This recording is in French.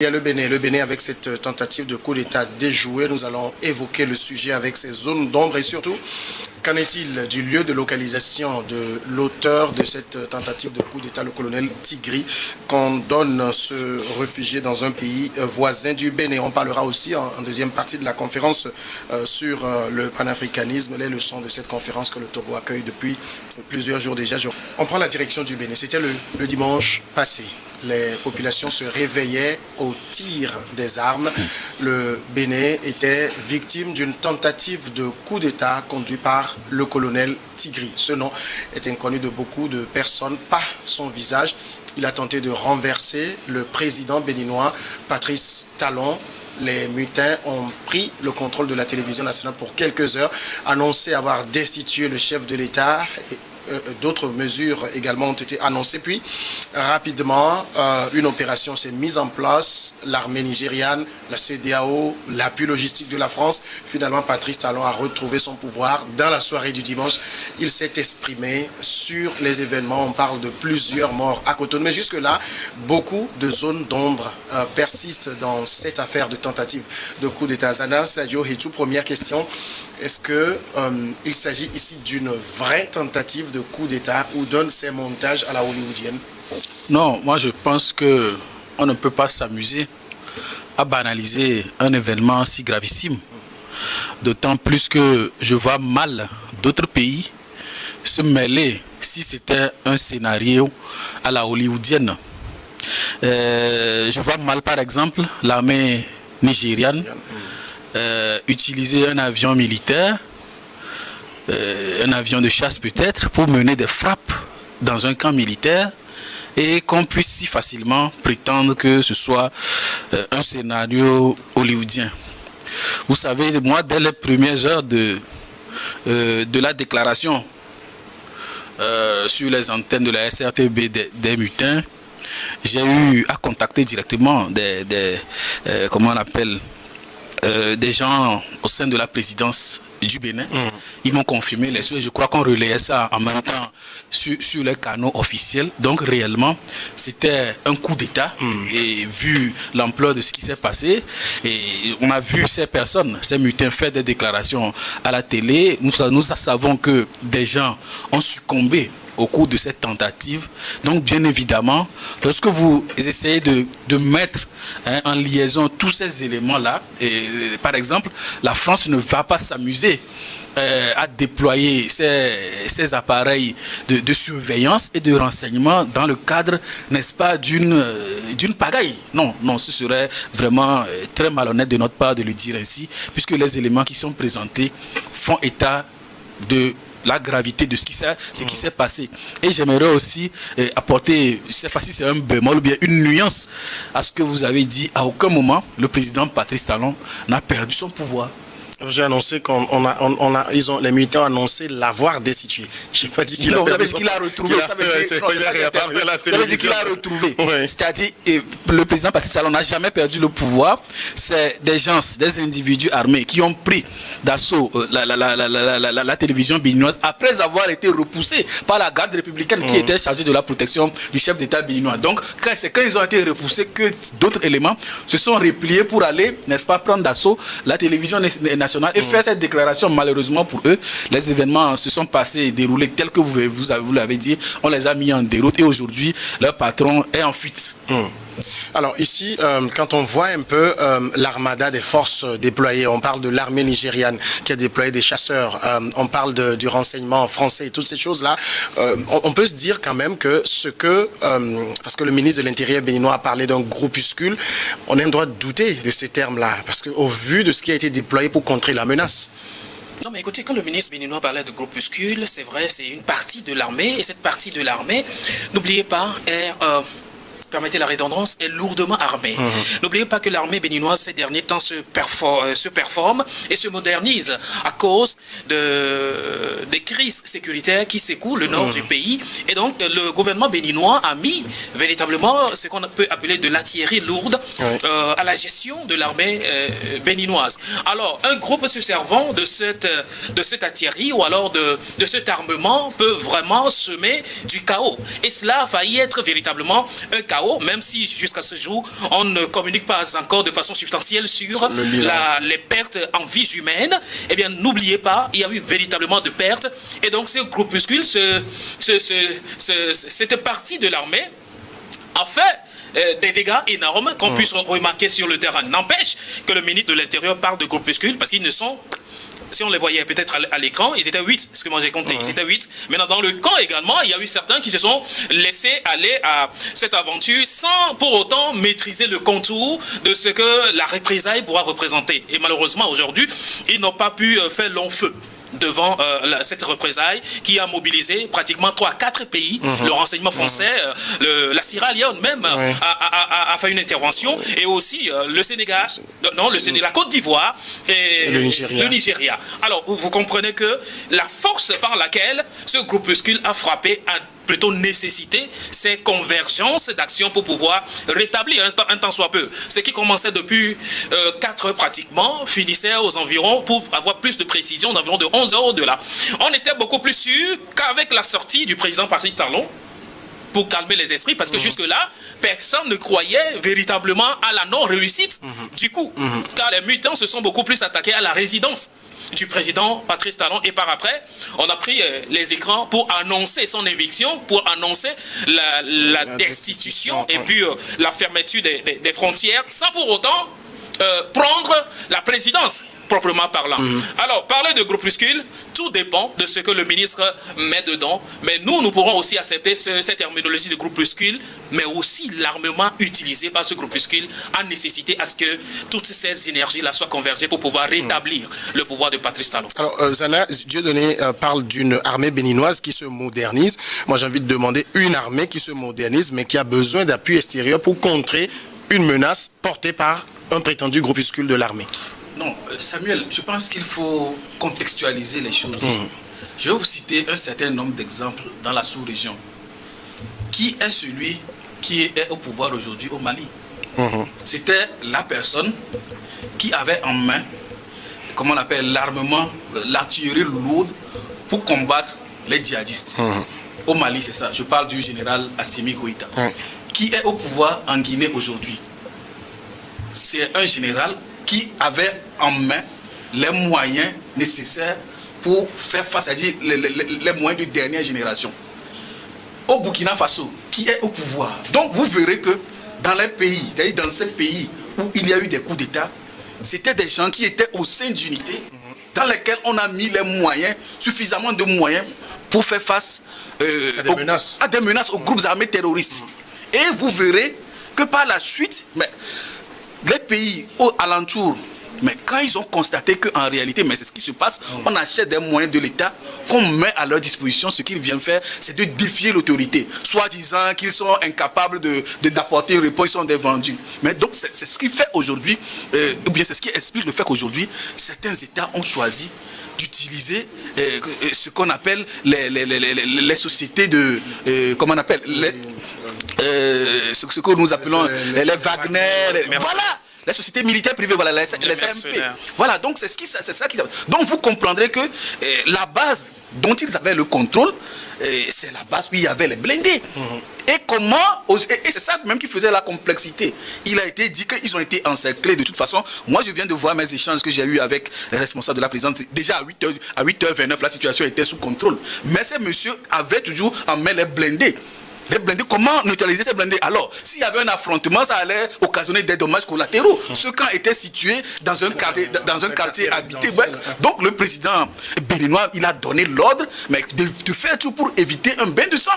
Il y a le Bénin avec cette tentative de coup d'État déjouée. Nous allons évoquer le sujet avec ces zones d'ombre et surtout, qu'en est-il du lieu de localisation de l'auteur de cette tentative de coup d'État, le colonel Tigri, qu'on donne se réfugier dans un pays voisin du Bénin. On parlera aussi en deuxième partie de la conférence sur le panafricanisme, les leçons de cette conférence que le Togo accueille depuis plusieurs jours déjà. On prend la direction du Bénin. C'était le dimanche passé. Les populations se réveillaient au tir des armes. Le Bénin était victime d'une tentative de coup d'État conduit par le colonel Tigri. Ce nom est inconnu de beaucoup de personnes, pas son visage. Il a tenté de renverser le président béninois Patrice Talon. Les mutins ont pris le contrôle de la télévision nationale pour quelques heures, annoncé avoir destitué le chef de l'État. D'autres mesures également ont été annoncées. Puis, rapidement, une opération s'est mise en place. L'armée nigériane, la CEDEAO, l'appui logistique de la France. Finalement, Patrice Talon a retrouvé son pouvoir. Dans la soirée du dimanche, il s'est exprimé sur les événements. On parle de plusieurs morts à Cotonou. Mais jusque-là, beaucoup de zones d'ombre persistent dans cette affaire de tentative de coup d'État. Zana Sadio Hitou, première question. Est-ce qu'il s'agit ici d'une vraie tentative de coup d'État ou d'un ces montages à la hollywoodienne? Non, moi je pense qu'on ne peut pas s'amuser à banaliser un événement si gravissime. D'autant plus que je vois mal d'autres pays se mêler si c'était un scénario à la hollywoodienne. Je vois mal par exemple l'armée nigériane utiliser un avion militaire, un avion de chasse peut-être, pour mener des frappes dans un camp militaire et qu'on puisse si facilement prétendre que ce soit un scénario hollywoodien. Vous savez, moi, dès les premières heures de la déclaration sur les antennes de la SRTB des mutins, j'ai eu à contacter directement comment on appelle, des gens au sein de la présidence du Bénin. Ils m'ont confirmé les choses. Je crois qu'on relayait ça en même temps sur les canaux officiels. Donc réellement, c'était un coup d'État. Et vu l'ampleur de ce qui s'est passé, et on a vu ces personnes, ces mutins faire des déclarations à la télé. Nous savons que des gens ont succombé au cours de cette tentative. Donc bien évidemment, lorsque vous essayez de mettre en liaison tous ces éléments-là, par exemple, la France ne va pas s'amuser à déployer ces appareils de surveillance et de renseignement dans le cadre, n'est-ce pas, d'une pagaille. Non, ce serait vraiment très malhonnête de notre part de le dire ainsi, puisque les éléments qui sont présentés font état de la gravité de ce qui s'est passé. Et j'aimerais aussi apporter, je ne sais pas si c'est un bémol ou bien une nuance à ce que vous avez dit. À aucun moment, le président Patrice Talon n'a perdu son pouvoir. J'ai annoncé les militants ont annoncé l'avoir destitué. Je n'ai pas dit qu'il a perdu. Qu'il a retrouvé. Il a dit qu'il a retrouvé. C'est-à-dire, le président Patrice Talon n'a jamais perdu le pouvoir. C'est des gens, des individus armés qui ont pris d'assaut la télévision béninoise après avoir été repoussés par la garde républicaine qui était chargée de la protection du chef d'État béninois. Donc, c'est quand ils ont été repoussés que d'autres éléments se sont repliés pour aller, n'est-ce pas, prendre d'assaut la télévision nationale et faire cette déclaration. Malheureusement pour eux, les événements se sont passés et déroulés tels que vous l'avez dit. On les a mis en déroute et aujourd'hui, leur patron est en fuite. Alors ici, quand on voit un peu l'armada des forces déployées, on parle de l'armée nigériane qui a déployé des chasseurs, on parle du renseignement français et toutes ces choses-là, on peut se dire quand même que parce que le ministre de l'Intérieur béninois a parlé d'un groupuscule, on a le droit de douter de ces termes-là, parce qu'au vu de ce qui a été déployé pour contrer la menace. Non, mais écoutez, quand le ministre béninois parlait de groupuscule, c'est vrai, c'est une partie de l'armée, et cette partie de l'armée, n'oubliez pas, est... permettez la redondance, est lourdement armée. N'oubliez pas que l'armée béninoise ces derniers temps se performe et se modernise à cause des crises sécuritaires qui secouent le nord du pays. Et donc le gouvernement béninois a mis véritablement ce qu'on peut appeler de l'artillerie lourde à la gestion de l'armée béninoise. Alors un groupe se servant de cette artillerie ou alors de cet armement peut vraiment semer du chaos. Et cela a failli être véritablement un chaos chaos, même si jusqu'à ce jour, on ne communique pas encore de façon substantielle sur les pertes en vies humaines. Eh bien, n'oubliez pas, il y a eu véritablement de pertes. Et donc, ce groupuscule, cette partie de l'armée a fait des dégâts énormes qu'on puisse remarquer sur le terrain. N'empêche que le ministre de l'Intérieur parle de groupuscules parce qu'ils ne sont... Si on les voyait peut-être à l'écran, ils étaient 8, parce que moi j'ai compté, ils étaient 8. Maintenant, dans le camp également, il y a eu certains qui se sont laissés aller à cette aventure sans pour autant maîtriser le contour de ce que la représailles pourra représenter. Et malheureusement, aujourd'hui, ils n'ont pas pu faire long feu devant cette représaille qui a mobilisé pratiquement 3 à 4 pays. Le renseignement français, la Sierra Leone même a fait une intervention, et aussi le Sénégal, la Côte d'Ivoire et le Nigeria. Alors, vous comprenez que la force par laquelle ce groupuscule a frappé a plutôt nécessité ces convergences d'actions pour pouvoir rétablir un temps soit peu. Ce qui commençait depuis 4 heures pratiquement, finissait aux environs, pour avoir plus de précision, d'environ de 11 heures au-delà. On était beaucoup plus sûr qu'avec la sortie du président Patrice Talon, pour calmer les esprits, parce que jusque-là, personne ne croyait véritablement à la non-réussite du coup. Car les mutants se sont beaucoup plus attaqués à la résidence du président Patrice Talon, et par après, on a pris les écrans pour annoncer son éviction, pour annoncer la destitution et puis la fermeture des frontières, sans pour autant prendre la présidence proprement parlant. Alors, parler de groupuscule, tout dépend de ce que le ministre met dedans, mais nous pourrons aussi accepter cette terminologie de groupuscule, mais aussi l'armement utilisé par ce groupuscule a nécessité à ce que toutes ces énergies-là soient convergées pour pouvoir rétablir le pouvoir de Patrice Talon. Alors, Zana, Dieudonné parle d'une armée béninoise qui se modernise. Moi, j'ai envie de demander une armée qui se modernise, mais qui a besoin d'appui extérieur pour contrer une menace portée par un prétendu groupuscule de l'armée. Non, Samuel, je pense qu'il faut contextualiser les choses. Je vais vous citer un certain nombre d'exemples dans la sous-région. Qui est celui qui est au pouvoir aujourd'hui au Mali? C'était la personne qui avait en main, comment on appelle, l'armement, l'artillerie lourde pour combattre les djihadistes. Au Mali, c'est ça. Je parle du général Assimi Goïta. Qui est au pouvoir en Guinée aujourd'hui? C'est un général qui avait en main les moyens nécessaires pour faire face, c'est-à-dire les moyens de dernière génération. Au Burkina Faso, qui est au pouvoir. Donc vous verrez que dans les pays, c'est-à-dire dans ces pays où il y a eu des coups d'État, c'était des gens qui étaient au sein d'unités, dans lesquels on a mis les moyens, suffisamment de moyens pour faire face à des menaces aux groupes armés terroristes. Et vous verrez que par la suite, les pays alentours, mais quand ils ont constaté qu'en réalité, mais c'est ce qui se passe, on achète des moyens de l'État qu'on met à leur disposition. Ce qu'ils viennent faire, c'est de défier l'autorité, soi-disant qu'ils sont incapables d'apporter une réponse, ils sont des vendus. Mais donc c'est ce qui fait aujourd'hui, ou bien c'est ce qui explique le fait qu'aujourd'hui, certains États ont choisi d'utiliser ce qu'on appelle les sociétés de... comment on appelle ce que nous appelons les Wagner, voilà, les sociétés militaires privées, voilà, les SMP. Voilà, donc c'est ça qui... Donc vous comprendrez que la base dont ils avaient le contrôle, c'est la base où il y avait les blindés. Et comment, et c'est ça même qui faisait la complexité. Il a été dit qu'ils ont été encerclés. De toute façon, moi je viens de voir mes échanges que j'ai eu avec les responsables de la présidence. Déjà à 8h29, la situation était sous contrôle. Mais ces messieurs avaient toujours en main les blindés. Les blindés, comment neutraliser ces blindés? Alors, s'il y avait un affrontement, ça allait occasionner des dommages collatéraux. Ce camp était situé dans un quartier habité. Ouais. Donc, le président béninois, il a donné l'ordre, mais de faire tout pour éviter un bain de sang.